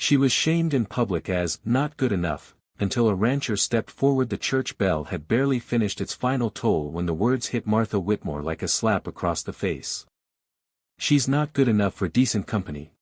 She was shamed in public as not good enough, until a rancher stepped forward. The church bell had barely finished its final toll when the words hit Martha Whitmore like a slap across the face. "She's not good enough for decent company."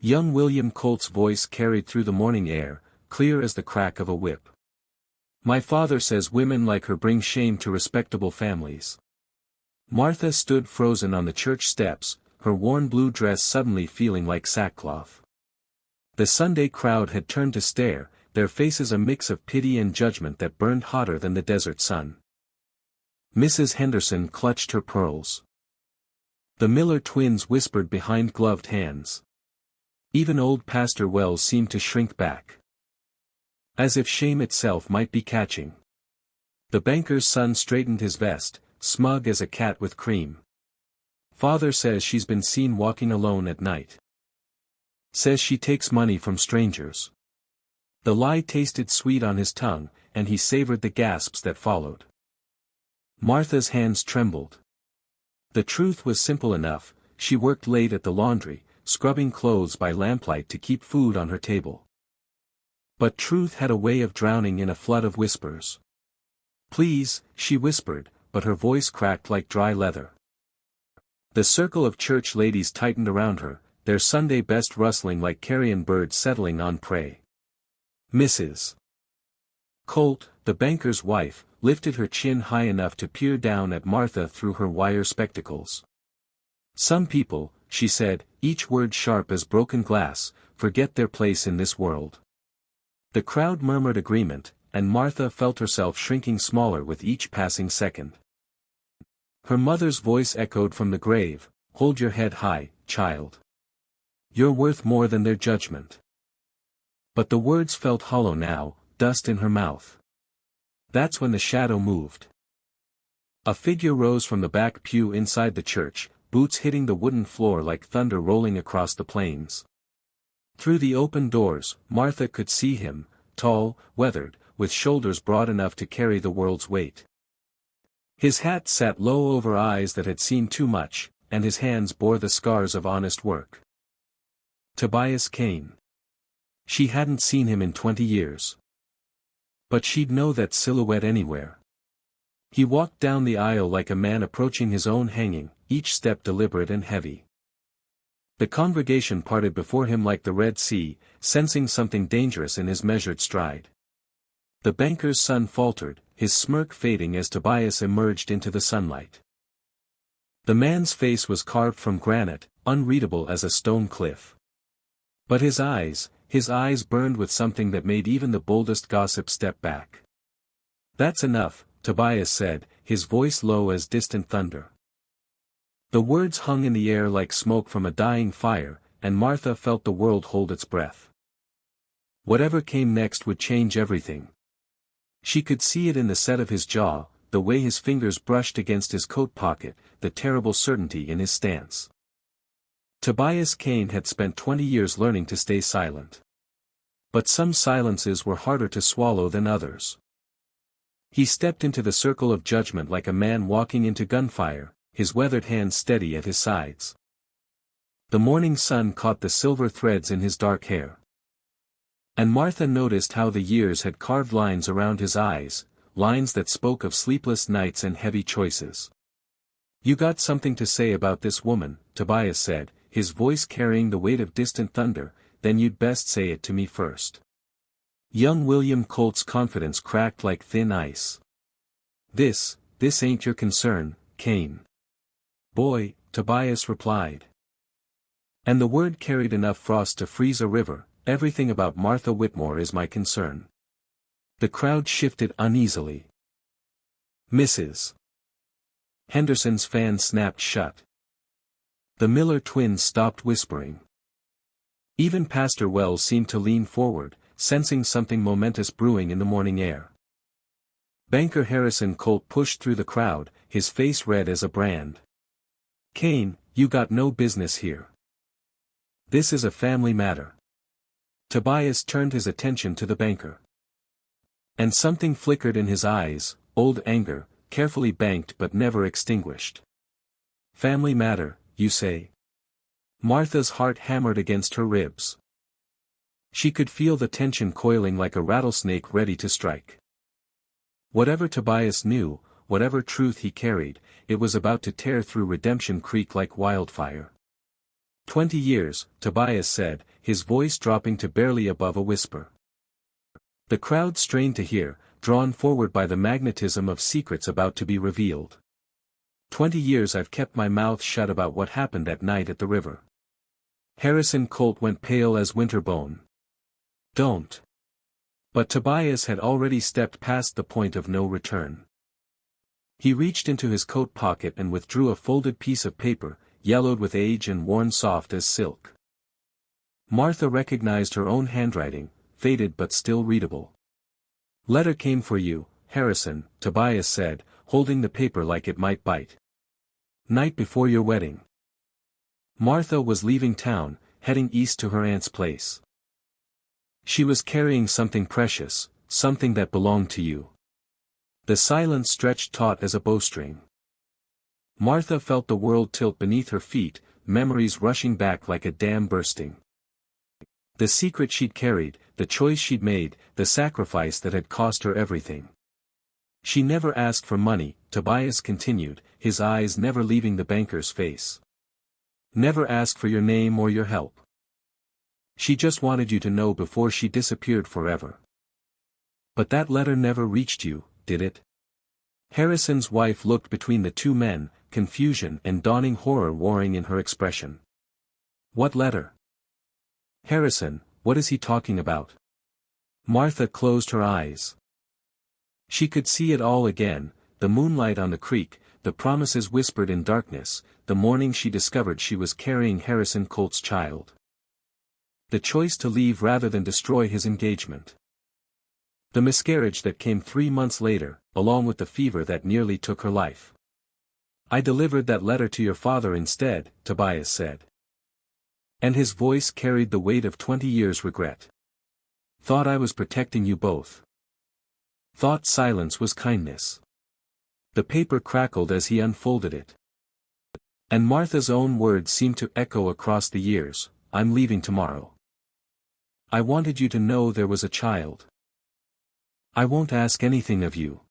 Young William Colt's voice carried through the morning air, clear as the crack of a whip. "My father says women like her bring shame to respectable families." Martha stood frozen on the church steps, her worn blue dress suddenly feeling like sackcloth. The Sunday crowd had turned to stare, their faces a mix of pity and judgment that burned hotter than the desert sun. Mrs. Henderson clutched her pearls. The Miller twins whispered behind gloved hands. Even old Pastor Wells seemed to shrink back, as if shame itself might be catching. The banker's son straightened his vest, smug as a cat with cream. "Father says she's been seen walking alone at night. Says she takes money from strangers." The lie tasted sweet on his tongue, and he savored the gasps that followed. Martha's hands trembled. The truth was simple enough: she worked late at the laundry, scrubbing clothes by lamplight to keep food on her table. But truth had a way of drowning in a flood of whispers. "Please," she whispered, but her voice cracked like dry leather. The circle of church ladies tightened around her, their Sunday best rustling like carrion birds settling on prey. Mrs. Colt, the banker's wife, lifted her chin high enough to peer down at Martha through her wire spectacles. "Some people," she said, each word sharp as broken glass, "forget their place in this world." The crowd murmured agreement, and Martha felt herself shrinking smaller with each passing second. Her mother's voice echoed from the grave, "Hold your head high, child. You're worth more than their judgment." But the words felt hollow now, dust in her mouth. That's when the shadow moved. A figure rose from the back pew inside the church, boots hitting the wooden floor like thunder rolling across the plains. Through the open doors, Martha could see him, tall, weathered, with shoulders broad enough to carry the world's weight. His hat sat low over eyes that had seen too much, and his hands bore the scars of honest work. Tobias Kane. She hadn't seen him in 20 years. But she'd know that silhouette anywhere. He walked down the aisle like a man approaching his own hanging, each step deliberate and heavy. The congregation parted before him like the Red Sea, sensing something dangerous in his measured stride. The banker's son faltered, his smirk fading as Tobias emerged into the sunlight. The man's face was carved from granite, unreadable as a stone cliff. But his eyes burned with something that made even the boldest gossip step back. "That's enough," Tobias said, his voice low as distant thunder. The words hung in the air like smoke from a dying fire, and Martha felt the world hold its breath. Whatever came next would change everything. She could see it in the set of his jaw, the way his fingers brushed against his coat pocket, the terrible certainty in his stance. Tobias Kane had spent 20 years learning to stay silent. But some silences were harder to swallow than others. He stepped into the circle of judgment like a man walking into gunfire, his weathered hands steady at his sides. The morning sun caught the silver threads in his dark hair. And Martha noticed how the years had carved lines around his eyes, lines that spoke of sleepless nights and heavy choices. "You got something to say about this woman," Tobias said, his voice carrying the weight of distant thunder, "then you'd best say it to me first." Young William Colt's confidence cracked like thin ice. This ain't your concern, Kane." "Boy," Tobias replied. And the word carried enough frost to freeze a river, "Everything about Martha Whitmore is my concern." The crowd shifted uneasily. Mrs. Henderson's fan snapped shut. The Miller twins stopped whispering. Even Pastor Wells seemed to lean forward, sensing something momentous brewing in the morning air. Banker Harrison Colt pushed through the crowd, his face red as a brand. "Kane, you got no business here. This is a family matter." Tobias turned his attention to the banker. And something flickered in his eyes, old anger, carefully banked but never extinguished. "Family matter, you say?" Martha's heart hammered against her ribs. She could feel the tension coiling like a rattlesnake ready to strike. Whatever Tobias knew, whatever truth he carried, it was about to tear through Redemption Creek like wildfire. 20 years, Tobias said, his voice dropping to barely above a whisper. The crowd strained to hear, drawn forward by the magnetism of secrets about to be revealed. 20 years I've kept my mouth shut about what happened that night at the river. Harrison Colt went pale as Winterbone. Don't. But Tobias had already stepped past the point of no return. He reached into his coat pocket and withdrew a folded piece of paper, yellowed with age and worn soft as silk. Martha recognized her own handwriting, faded but still readable. Letter came for you, Harrison, Tobias said, holding the paper like it might bite. Night before your wedding. Martha was leaving town, heading east to her aunt's place. She was carrying something precious, something that belonged to you. The silence stretched taut as a bowstring. Martha felt the world tilt beneath her feet, memories rushing back like a dam bursting. The secret she'd carried, the choice she'd made, the sacrifice that had cost her everything. She never asked for money, Tobias continued, his eyes never leaving the banker's face. Never asked for your name or your help. She just wanted you to know before she disappeared forever. But that letter never reached you, did it? Harrison's wife looked between the two men, confusion and dawning horror warring in her expression. What letter? Harrison, what is he talking about? Martha closed her eyes. She could see it all again, the moonlight on the creek, the promises whispered in darkness, the morning she discovered she was carrying Harrison Colt's child. The choice to leave rather than destroy his engagement. The miscarriage that came 3 months later, along with the fever that nearly took her life. I delivered that letter to your father instead, Tobias said. And his voice carried the weight of 20 years' regret. Thought I was protecting you both. Thought silence was kindness. The paper crackled as he unfolded it. And Martha's own words seemed to echo across the years, I'm leaving tomorrow. I wanted you to know there was a child. I won't ask anything of you.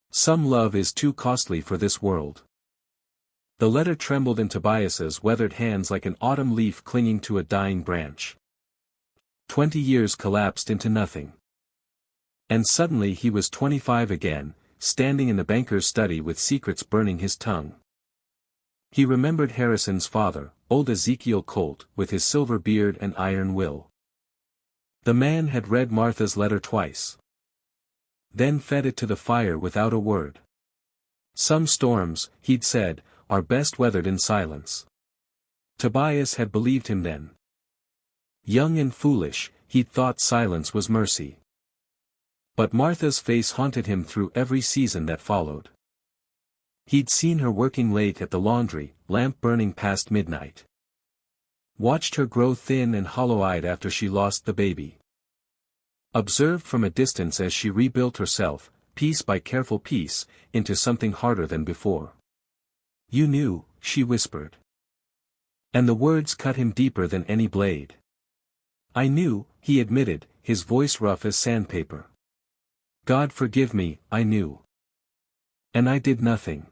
Some love is too costly for this world. The letter trembled in Tobias's weathered hands like an autumn leaf clinging to a dying branch. 20 years collapsed into nothing. And suddenly he was 25 again, standing in the banker's study with secrets burning his tongue. He remembered Harrison's father, old Ezekiel Colt, with his silver beard and iron will. The man had read Martha's letter twice. Then fed it to the fire without a word. Some storms, he'd said, are best weathered in silence. Tobias had believed him then. Young and foolish, he'd thought silence was mercy. But Martha's face haunted him through every season that followed. He'd seen her working late at the laundry, lamp burning past midnight. Watched her grow thin and hollow-eyed after she lost the baby. Observed from a distance as she rebuilt herself, piece by careful piece, into something harder than before. You knew, she whispered. And the words cut him deeper than any blade. I knew, he admitted, his voice rough as sandpaper. God forgive me, I knew. And I did nothing.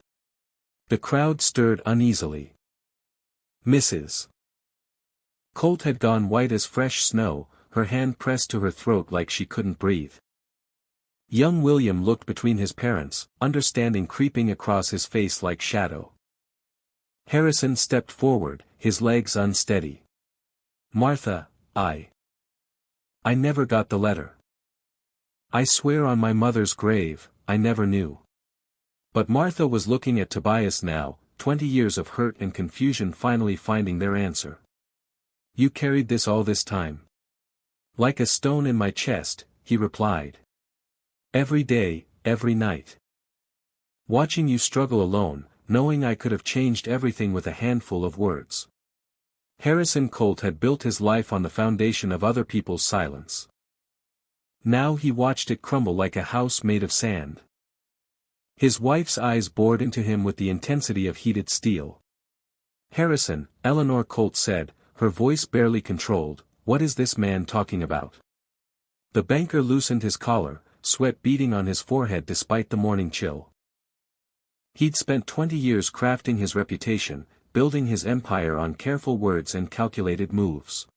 The crowd stirred uneasily. Mrs. Colt had gone white as fresh snow, her hand pressed to her throat like she couldn't breathe. Young William looked between his parents, understanding creeping across his face like shadow. Harrison stepped forward, his legs unsteady. Martha, I never got the letter. I swear on my mother's grave, I never knew. But Martha was looking at Tobias now, 20 years of hurt and confusion finally finding their answer. You carried this all this time. Like a stone in my chest, he replied. Every day, every night. Watching you struggle alone, knowing I could have changed everything with a handful of words. Harrison Colt had built his life on the foundation of other people's silence. Now he watched it crumble like a house made of sand. His wife's eyes bored into him with the intensity of heated steel. Harrison, Eleanor Colt said, her voice barely controlled, what is this man talking about? The banker loosened his collar, sweat beading on his forehead despite the morning chill. He'd spent 20 years crafting his reputation, building his empire on careful words and calculated moves.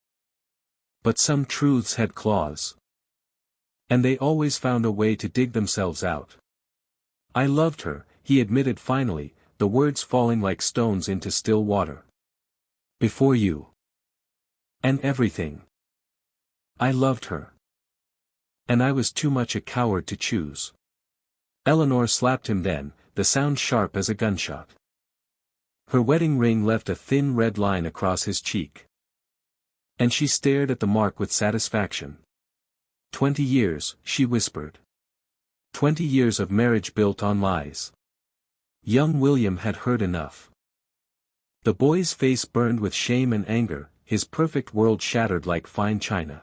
But some truths had claws. And they always found a way to dig themselves out. I loved her, he admitted finally, the words falling like stones into still water. Before you. And everything. I loved her. And I was too much a coward to choose. Eleanor slapped him then, the sound sharp as a gunshot. Her wedding ring left a thin red line across his cheek. And she stared at the mark with satisfaction. 20 years, she whispered. 20 years of marriage built on lies. Young William had heard enough. The boy's face burned with shame and anger, his perfect world shattered like fine china.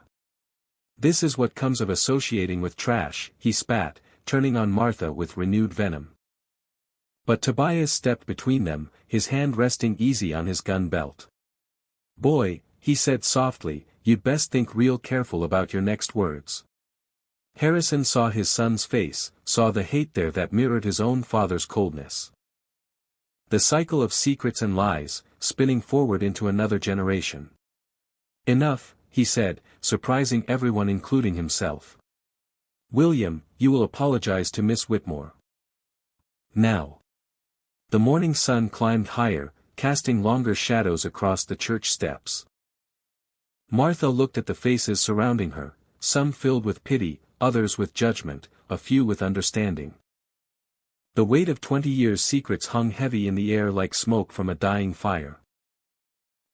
This is what comes of associating with trash, he spat, turning on Martha with renewed venom. But Tobias stepped between them, his hand resting easy on his gun belt. Boy, he said softly, you'd best think real careful about your next words. Harrison saw his son's face, saw the hate there that mirrored his own father's coldness. The cycle of secrets and lies, spinning forward into another generation. Enough, he said, surprising everyone including himself. William, you will apologize to Miss Whitmore. Now. The morning sun climbed higher, casting longer shadows across the church steps. Martha looked at the faces surrounding her, some filled with pity, others with judgment, a few with understanding. The weight of 20 years' secrets hung heavy in the air like smoke from a dying fire.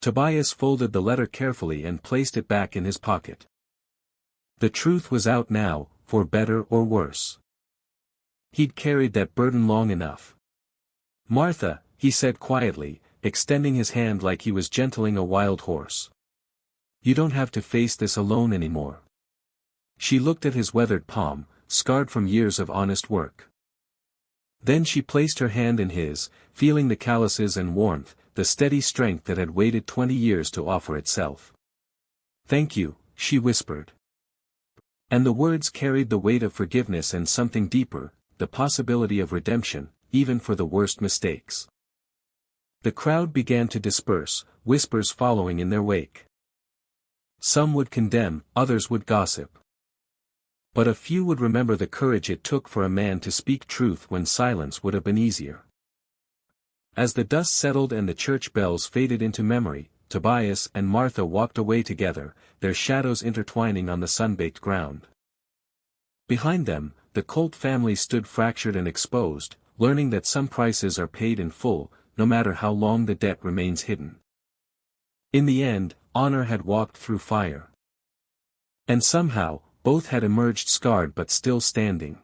Tobias folded the letter carefully and placed it back in his pocket. The truth was out now, for better or worse. He'd carried that burden long enough. Martha, he said quietly, extending his hand like he was gentling a wild horse. You don't have to face this alone anymore. She looked at his weathered palm, scarred from years of honest work. Then she placed her hand in his, feeling the calluses and warmth, the steady strength that had waited 20 years to offer itself. Thank you, she whispered. And the words carried the weight of forgiveness and something deeper, the possibility of redemption, even for the worst mistakes. The crowd began to disperse, whispers following in their wake. Some would condemn, others would gossip. But a few would remember the courage it took for a man to speak truth when silence would have been easier. As the dust settled and the church bells faded into memory, Tobias and Martha walked away together, their shadows intertwining on the sun-baked ground. Behind them, the Colt family stood fractured and exposed, learning that some prices are paid in full, no matter how long the debt remains hidden. In the end, honor had walked through fire. And somehow, both had emerged scarred but still standing.